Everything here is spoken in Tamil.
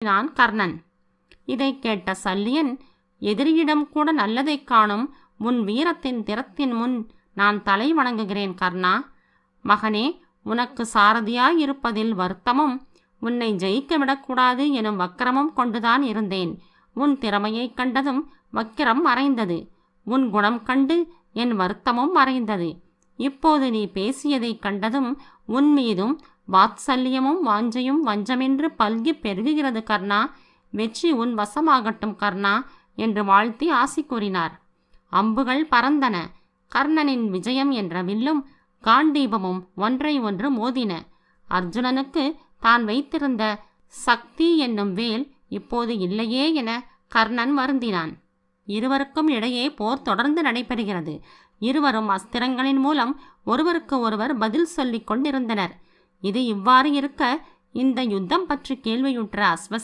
கூறினான் கர்ணன். இதை கேட்ட சல்லியன், எதிரியிடம் கூட நல்லதைக் காணும் உன் வீரத்தின் திறத்தின் முன் நான் தலை வணங்குகிறேன் கர்ணா. மகனே, உனக்கு சாரதியாயிருப்பதில் வருத்தமும் உன்னை ஜெயிக்க விடக்கூடாது எனும் வக்கிரமும் கொண்டுதான் இருந்தேன். உன் திறமையைக் கண்டதும் வக்கிரம் மறைந்தது. உன் குணம் கண்டு என் வருத்தமும் மறைந்தது. இப்போது நீ பேசியதைக் கண்டதும் உன் மீதும் வாத்சல்யமும் வாஞ்சையும் வஞ்சமென்று பல்கி பெருகுகிறது கர்ணா. வெற்றி உன் வசமாகட்டும் கர்ணா என்று வாழ்த்தி ஆசி கூறினார். அம்புகள் பறந்தன. கர்ணனின் விஜயம் என்ற வில்லும் காண்டீபமும் ஒன்றை ஒன்று மோதின. அர்ஜுனனுக்கு தான் வைத்திருந்த சக்தி என்னும் வேல் இப்போது இல்லையே என கர்ணன் வருந்தினான். இருவருக்கும் இடையே போர் தொடர்ந்து நடைபெறுகிறது. இருவரும் அஸ்திரங்களின் மூலம் ஒருவருக்கு ஒருவர் பதில் சொல்லிக் கொண்டிருந்தனர். இது இவ்வாறு இருக்க, இந்த யுத்தம் பற்றி கேள்வியுற்ற அஸ்வசேனன்